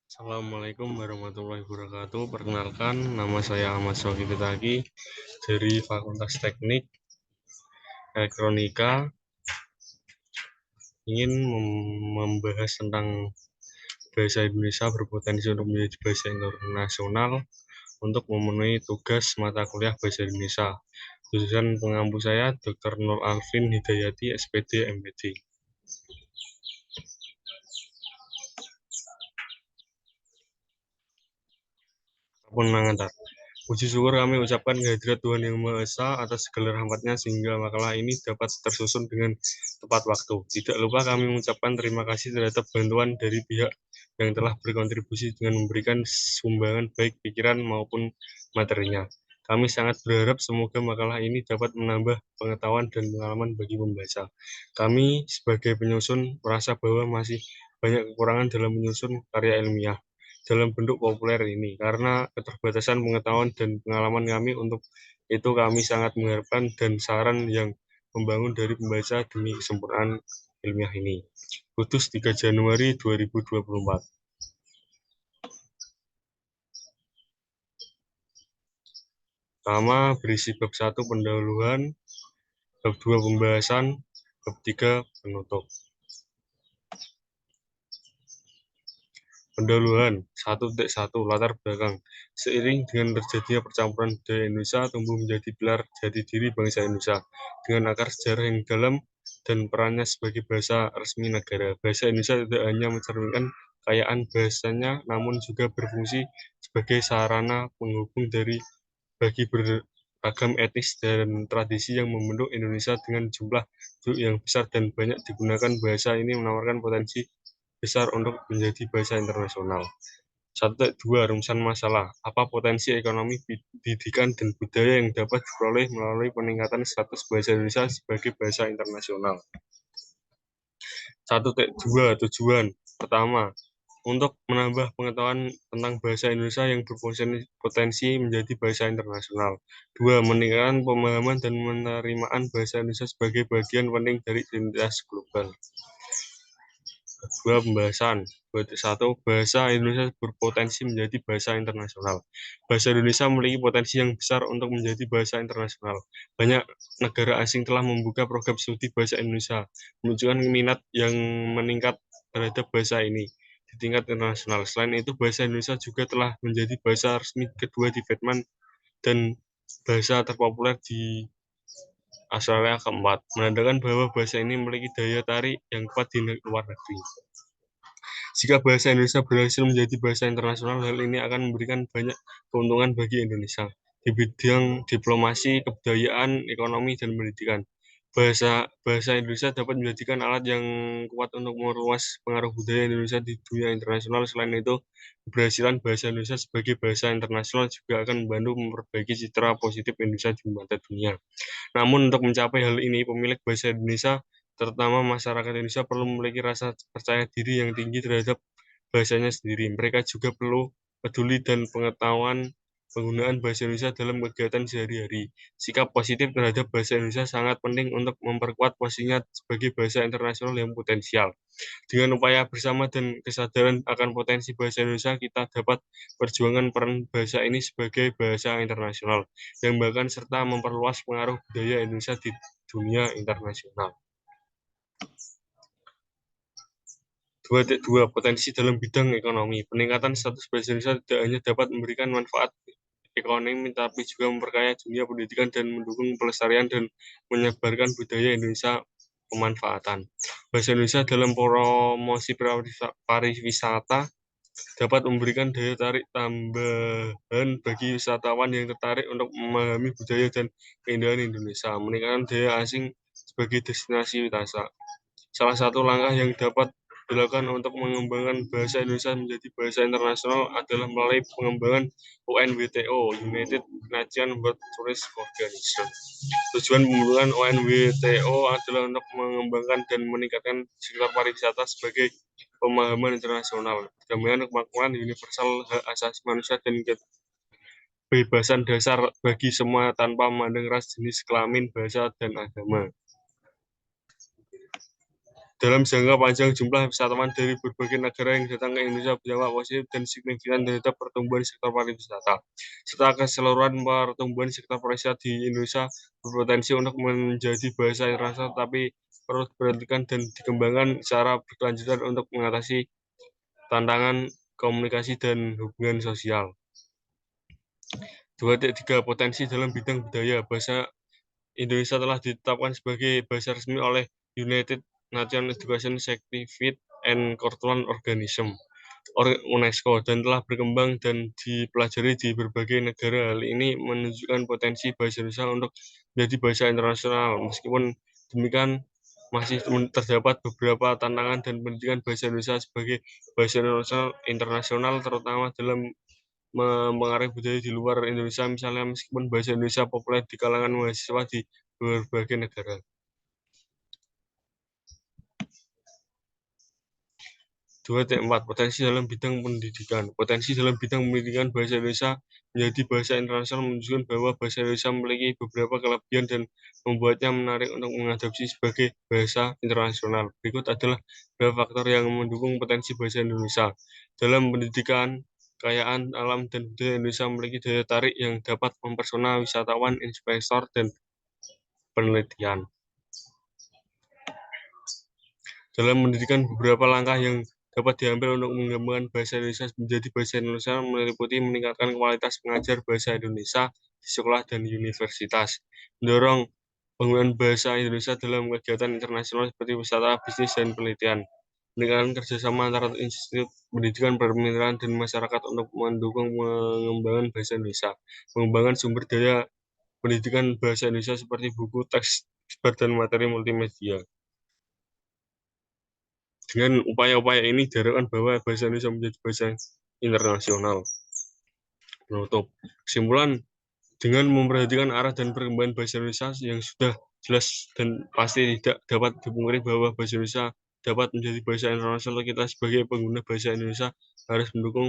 Assalamualaikum warahmatullahi wabarakatuh. Perkenalkan, nama saya Ahmad Shoki Pitaki dari Fakultas Teknik Elektronika. Ingin membahas tentang bahasa Indonesia berpotensi untuk menjadi bahasa internasional untuk memenuhi tugas mata kuliah bahasa Indonesia. Jurusan pengampu saya Dr. Nur Alvin Hidayati, SPD, MPD. Penanganan. Puji syukur kami ucapkan kehadirat Tuhan Yang Maha Esa atas segala rahmat-Nya sehingga makalah ini dapat tersusun dengan tepat waktu. Tidak lupa kami mengucapkan terima kasih terhadap bantuan dari pihak yang telah berkontribusi dengan memberikan sumbangan baik pikiran maupun materinya. Kami sangat berharap semoga makalah ini dapat menambah pengetahuan dan pengalaman bagi pembaca. Kami sebagai penyusun merasa bahwa masih banyak kekurangan dalam menyusun karya ilmiah dalam bentuk populer ini karena keterbatasan pengetahuan dan pengalaman kami. Untuk itu kami sangat mengharapkan dan saran yang membangun dari pembaca demi kesempurnaan ilmiah ini. Kudus 3 Januari 2024. Pertama, berisi bab 1 pendahuluan, bab 2 pembahasan, bab 3 penutup. Pendahuluan 1.1 Latar belakang. Seiring dengan terjadinya percampuran budaya Indonesia, tumbuh menjadi pilar jati diri bangsa Indonesia dengan akar sejarah yang dalam dan perannya sebagai bahasa resmi negara. Bahasa Indonesia tidak hanya mencerminkan kekayaan bahasanya, namun juga berfungsi sebagai sarana penghubung bagi beragam etnis dan tradisi yang membentuk Indonesia. Dengan jumlah penduduk yang besar dan banyak digunakan, bahasa ini menawarkan potensi besar untuk menjadi bahasa internasional. 1.2 Rumusan masalah. Apa potensi ekonomi, pendidikan, dan budaya yang dapat diperoleh melalui peningkatan status bahasa Indonesia sebagai bahasa internasional? 1.2 Tujuan. Pertama, untuk menambah pengetahuan tentang bahasa Indonesia yang berpotensi menjadi bahasa internasional. 2. Meningkatkan pemahaman dan penerimaan bahasa Indonesia sebagai bagian penting dari identitas global. 2. Pembahasan. 1. Bahasa Indonesia berpotensi menjadi bahasa internasional. Bahasa Indonesia memiliki potensi yang besar untuk menjadi bahasa internasional. Banyak negara asing telah membuka program studi bahasa Indonesia, menunjukkan minat yang meningkat terhadap bahasa ini di tingkat internasional. Selain itu, bahasa Indonesia juga telah menjadi bahasa resmi kedua di Vietnam dan bahasa terpopuler di Australia keempat, menandakan bahwa bahasa ini memiliki daya tarik yang kuat di luar negeri. Jika bahasa Indonesia berhasil menjadi bahasa internasional, hal ini akan memberikan banyak keuntungan bagi Indonesia di bidang diplomasi, kebudayaan, ekonomi, dan pendidikan. Bahasa Indonesia dapat menjadikan alat yang kuat untuk meluas pengaruh budaya Indonesia di dunia internasional. Selain itu, keberhasilan bahasa Indonesia sebagai bahasa internasional juga akan membantu memperbaiki citra positif Indonesia di mata dunia. Namun untuk mencapai hal ini, pemilik bahasa Indonesia, terutama masyarakat Indonesia, perlu memiliki rasa percaya diri yang tinggi terhadap bahasanya sendiri. Mereka juga perlu peduli dan pengetahuan penggunaan bahasa Indonesia dalam kegiatan sehari-hari. Sikap positif terhadap bahasa Indonesia sangat penting untuk memperkuat posisinya sebagai bahasa internasional yang potensial. Dengan upaya bersama dan kesadaran akan potensi bahasa Indonesia, kita dapat perjuangkan peran bahasa ini sebagai bahasa internasional yang bahkan serta memperluas pengaruh budaya Indonesia di dunia internasional. 2.2 Potensi dalam bidang ekonomi. Peningkatan status bahasa Indonesia tidak hanya dapat memberikan manfaat ekonomi, tapi juga memperkaya dunia pendidikan dan mendukung pelestarian dan menyebarkan budaya Indonesia. Pemanfaatan bahasa Indonesia dalam promosi pariwisata dapat memberikan daya tarik tambahan bagi wisatawan yang tertarik untuk memahami budaya dan keindahan Indonesia, meningkatkan daya asing sebagai destinasi wisata. Salah satu langkah yang dapat dilakukan untuk mengembangkan bahasa Indonesia menjadi bahasa internasional adalah melalui pengembangan UNWTO, United Nations World Tourism Organization. Tujuan pembentukan UNWTO adalah untuk mengembangkan dan meningkatkan sektor pariwisata sebagai pemahaman internasional, perdamaian, kemakmuran universal, hak asasi manusia, dan kebebasan dasar bagi semua tanpa memandang ras, jenis kelamin, bahasa, dan agama. Dalam jangka panjang, jumlah wisatawan dari berbagai negara yang datang ke Indonesia berdampak positif dan signifikan terhadap pertumbuhan sektor pariwisata. Serta keseluruhan pertumbuhan sektor pariwisata di Indonesia berpotensi untuk menjadi bahasa internasional, tapi perlu diperhatikan dan dikembangkan secara berkelanjutan untuk mengatasi tantangan komunikasi dan hubungan sosial. 2.3 Potensi dalam bidang budaya. Bahasa Indonesia telah ditetapkan sebagai bahasa resmi oleh United Nations Education Scientific and Cultural Organism UNESCO dan telah berkembang dan dipelajari di berbagai negara. Hal ini menunjukkan potensi bahasa Indonesia untuk menjadi bahasa internasional. Meskipun demikian, masih terdapat beberapa tantangan dan pendidikan bahasa Indonesia sebagai bahasa internasional, terutama dalam mempengaruhi budaya di luar Indonesia. Misalnya, meskipun bahasa Indonesia populer di kalangan mahasiswa di berbagai negara. 2.4 Potensi dalam bidang pendidikan. Potensi dalam bidang pendidikan bahasa Indonesia menjadi bahasa internasional menunjukkan bahwa bahasa Indonesia memiliki beberapa kelebihan dan membuatnya menarik untuk mengadopsi sebagai bahasa internasional. Berikut adalah beberapa faktor yang mendukung potensi bahasa Indonesia. Dalam pendidikan, kekayaan alam dan budaya Indonesia memiliki daya tarik yang dapat mempesona wisatawan, investor, dan penelitian. Dalam pendidikan, beberapa langkah yang dapat diambil untuk mengembangkan bahasa Indonesia menjadi bahasa Indonesia meliputi meningkatkan kualitas pengajar bahasa Indonesia di sekolah dan universitas, mendorong penggunaan bahasa Indonesia dalam kegiatan internasional seperti wisata, bisnis, dan penelitian, meningkatkan kerjasama antara institusi pendidikan, permainan, dan masyarakat untuk mendukung pengembangan bahasa Indonesia, pengembangan sumber daya pendidikan bahasa Indonesia seperti buku, teks, dan materi multimedia. Dengan upaya-upaya ini diharapkan bahwa bahasa Indonesia menjadi bahasa internasional. Penutup. Kesimpulan, dengan memperhatikan arah dan perkembangan bahasa Indonesia yang sudah jelas dan pasti tidak dapat dipungkiri bahwa bahasa Indonesia dapat menjadi bahasa internasional, kita sebagai pengguna bahasa Indonesia harus mendukung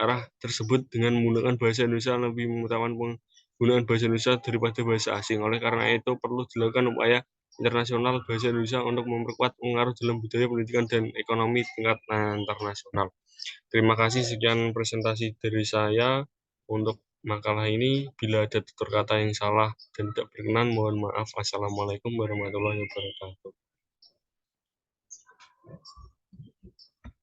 arah tersebut dengan menggunakan bahasa Indonesia, lebih mengutamakan penggunaan bahasa Indonesia daripada bahasa asing. Oleh karena itu, perlu dilakukan upaya internasional bahasa Indonesia untuk memperkuat pengaruh dalam budaya, pendidikan, dan ekonomi tingkat internasional. Terima kasih, sekian presentasi dari saya untuk makalah ini. Bila ada tutur kata yang salah dan tidak berkenan, mohon maaf. Assalamualaikum warahmatullahi wabarakatuh.